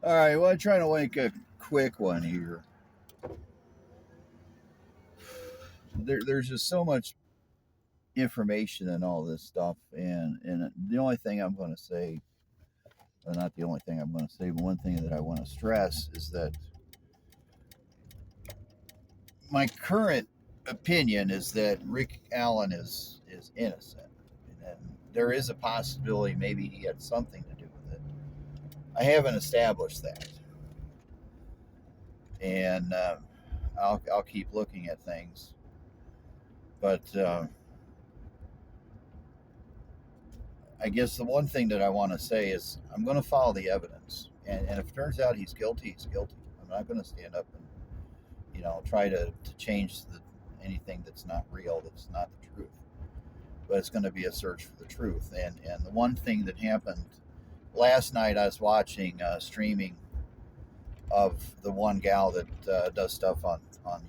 All right, well, I'm trying to make a quick one here. There's just so much information and all this stuff, and the only thing I'm going to say, well, not the only thing I'm going to say, but one thing that I want to stress is that my current opinion is that Rick Allen is innocent, and there is a possibility maybe he had something to do with it. I haven't established that, and I'll keep looking at things, but. I guess the one thing that I want to say is I'm going to follow the evidence, and if it turns out he's guilty, he's guilty. I'm not going to stand up and try to change anything that's not real, that's not the truth. But it's going to be a search for the truth. And the one thing that happened last night, I was watching streaming of the one gal that does stuff on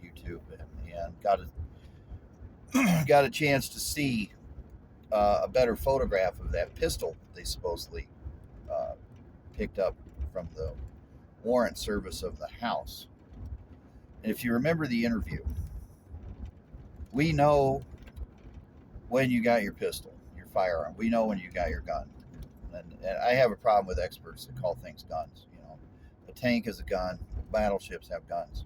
YouTube, and got a chance to see a better photograph of that pistol they supposedly uh, picked up from the warrant service of the house. And if you remember the interview, we know when you got your pistol, your firearm. We know when you got your gun. And I have a problem with experts that call things guns. A tank is a gun. Battleships have guns.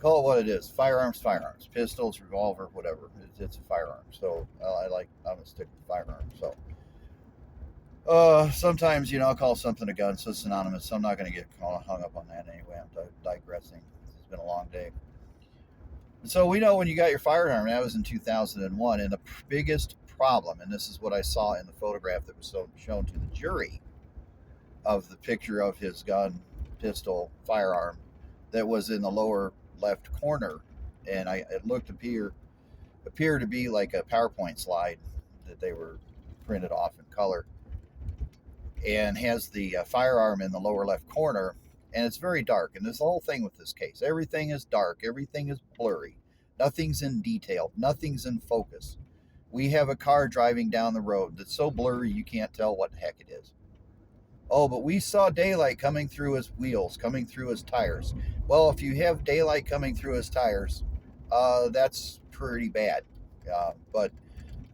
Call it what it is. Firearms, firearms. Pistols, revolver, whatever. It's a firearm. So I'm gonna stick with firearm. So sometimes I'll call something a gun, so it's synonymous. So I'm not gonna get hung up on that anyway. I'm digressing. It's been a long day. So we know when you got your firearm. That was in 2001, and the biggest problem, and this is what I saw in the photograph that was shown to the jury of the picture of his gun, pistol, firearm that was in the lower left corner, and it looked appear to be like a PowerPoint slide that they were printed off in color, and has the firearm in the lower left corner, and it's very dark. And this whole thing with this case, everything is dark, everything is blurry, nothing's in detail, nothing's in focus. We have a car driving down the road that's so blurry you can't tell what the heck it is. Oh, but we saw daylight coming through his wheels, coming through his tires. Well, if you have daylight coming through his tires, that's pretty bad. But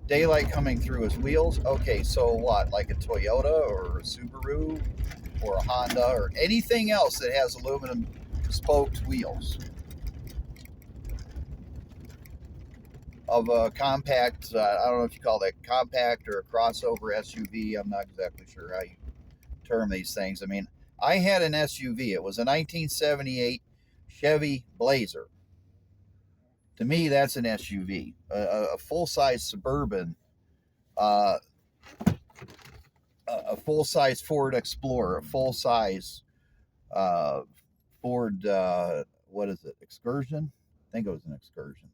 daylight coming through his wheels, okay, so what? Like a Toyota or a Subaru or a Honda or anything else that has aluminum spoked wheels of a compact, I don't know if you call that compact or a crossover SUV. I'm not exactly sure how you term these things. I mean, I had an SUV. It was a 1978 Chevy Blazer. To me, that's an SUV. A full-size Suburban, uh, a full-size Ford Explorer, a full-size uh, Ford, what is it, Excursion? I think it was an Excursion.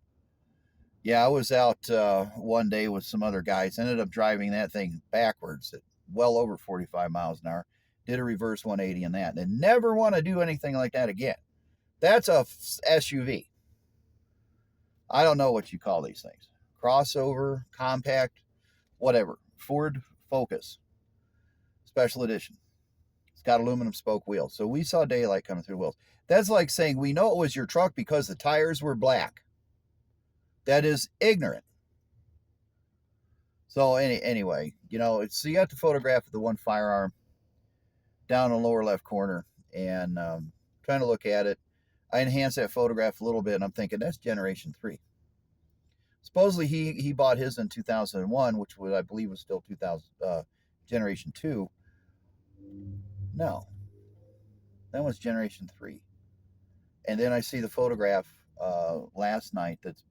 Yeah, I was out one day with some other guys. Ended up driving that thing backwards at well over 45 miles an hour. Did a reverse 180 in that, and never want to do anything like that again. That's a SUV. I don't know what you call these things. Crossover, compact, whatever. Ford Focus, special edition. It's got aluminum spoke wheels. So we saw daylight coming through wheels. That's like saying we know it was your truck because the tires were black. That is ignorant. So anyway, so you got the photograph of the one firearm down in the lower left corner, and trying to look at it. I enhanced that photograph a little bit, and I'm thinking that's Generation 3. Supposedly he bought his in 2001, which I believe was still 2000 Generation 2. No, that was Generation 3. And then I see the photograph last night that's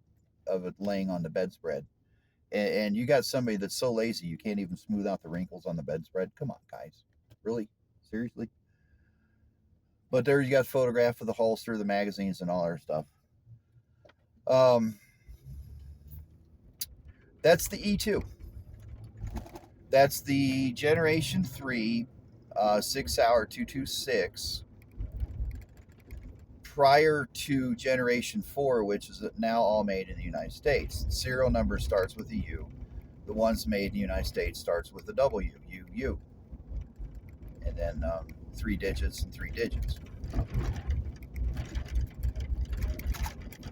of it laying on the bedspread. And you got somebody that's so lazy you can't even smooth out the wrinkles on the bedspread. Come on, guys. Really? Seriously? But there you got a photograph of the holster, the magazines, and all that stuff. That's the E2. That's the Generation 3 6-hour 226 prior to Generation 4, which is now all made in the United States. The serial number starts with a U. The ones made in the United States starts with a W, UU. And then 3 digits and 3 digits.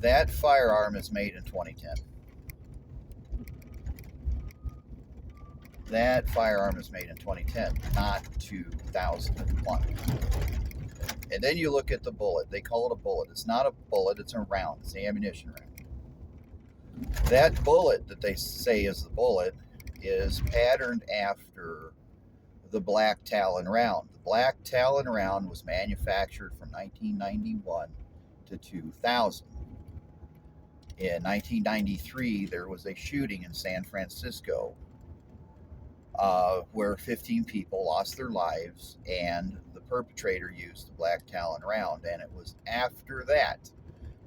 That firearm is made in 2010. That firearm is made in 2010, not 2001. And then you look at the bullet. They call it a bullet. It's not a bullet, it's a round. It's an ammunition round. That bullet that they say is the bullet is patterned after the Black Talon round. The Black Talon round was manufactured from 1991 to 2000. In 1993, there was a shooting in San Francisco where 15 people lost their lives, and the perpetrator used the Black Talon round. And it was after that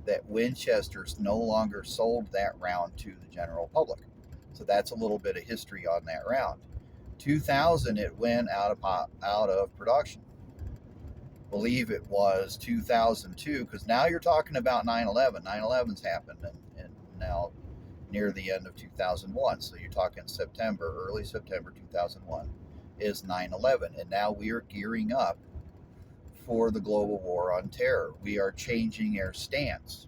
that Winchesters no longer sold that round to the general public. So that's a little bit of history on that round. 2000, it went out of production. Believe it was 2002, because now you're talking about 9/11. 9/11's happened, and now near the end of 2001. So you're talking early September 2001 is 9/11. And now we are gearing up for the global war on terror. We are changing our stance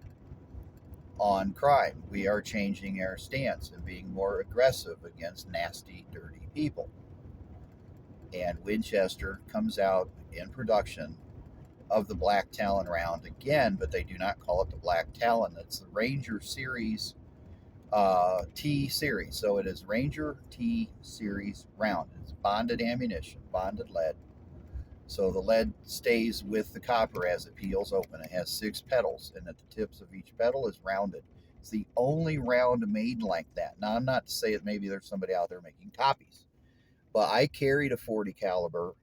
on crime. We are changing our stance and being more aggressive against nasty, dirty people. And Winchester comes out in production of the Black Talon round again, but they do not call it the Black Talon. It's the Ranger Series T series. So it is Ranger T series round. It's bonded ammunition, bonded lead. So the lead stays with the copper as it peels open. It has 6 petals, and at the tips of each petal is rounded. It's the only round made like that. Now, I'm not to say that maybe there's somebody out there making copies, but I carried a 40 caliber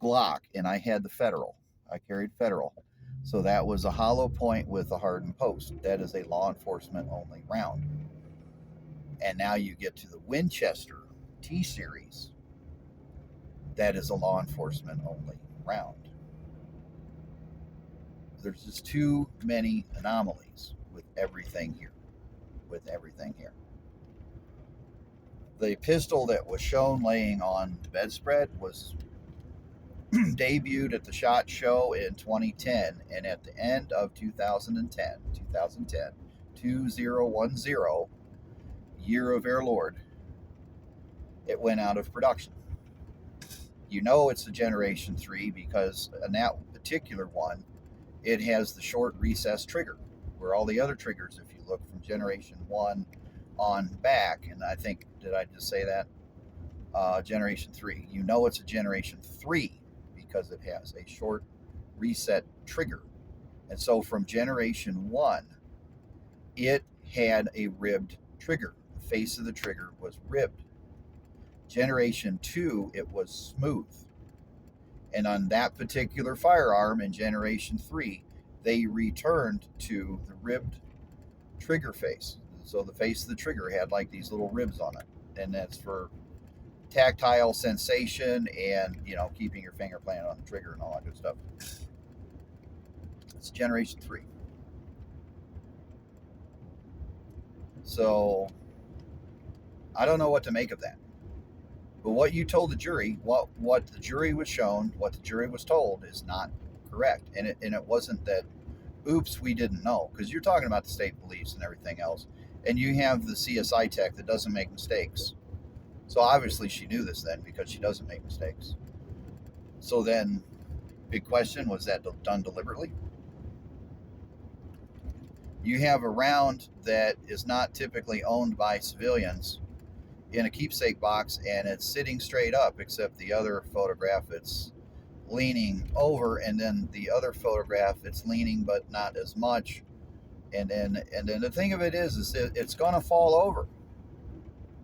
Glock, and I had the Federal. I carried Federal. So that was a hollow point with a hardened post. That is a law enforcement only round. And now you get to the Winchester T series. That is a law enforcement only round. There's just too many anomalies with everything here. The pistol that was shown laying on the bedspread was debuted at the SHOT Show in 2010, and at the end of 2010, 2010, year of our Lord, it went out of production. You know it's a Generation 3 because in that particular one, it has the short recessed trigger, where all the other triggers, if you look from Generation 1 on back, and I think, did I just say that? Generation 3. You know it's a Generation 3 because it has a short reset trigger. And so from Generation 1, it had a ribbed trigger. The face of the trigger was ribbed. Generation 2, it was smooth. And on that particular firearm in Generation 3, they returned to the ribbed trigger face. So the face of the trigger had like these little ribs on it. And that's for tactile sensation and, keeping your finger planted on the trigger and all that good stuff. It's Generation 3. So I don't know what to make of that. But what you told the jury, what the jury was shown, what the jury was told is not correct. And it wasn't that, oops, we didn't know. Because you're talking about the state police and everything else. And you have the CSI tech that doesn't make mistakes. So obviously she knew this then because she doesn't make mistakes. So then, big question, was that done deliberately? You have a round that is not typically owned by civilians in a keepsake box, and it's sitting straight up, except the other photograph it's leaning over, and then the other photograph it's leaning but not as much. And then the thing of it is it's going to fall over.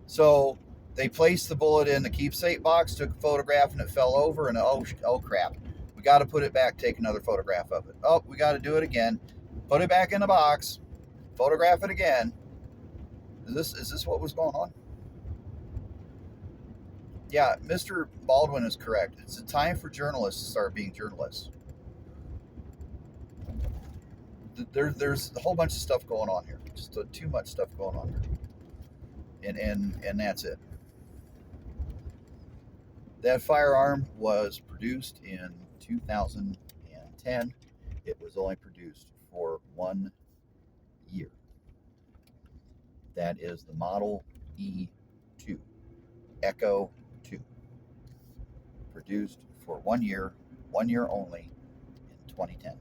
So they placed the bullet in the keepsake box, took a photograph, and it fell over, and oh crap, we got to put it back, take another photograph of it. Oh, we got to do it again, put it back in the box, photograph it again. Is this what was going on? Yeah, Mr. Baldwin is correct. It's a time for journalists to start being journalists. There's a whole bunch of stuff going on here. Just too much stuff going on here. And that's it. That firearm was produced in 2010. It was only produced for 1 year. That is the Model E2, Echo 2, produced for 1 year only in 2010.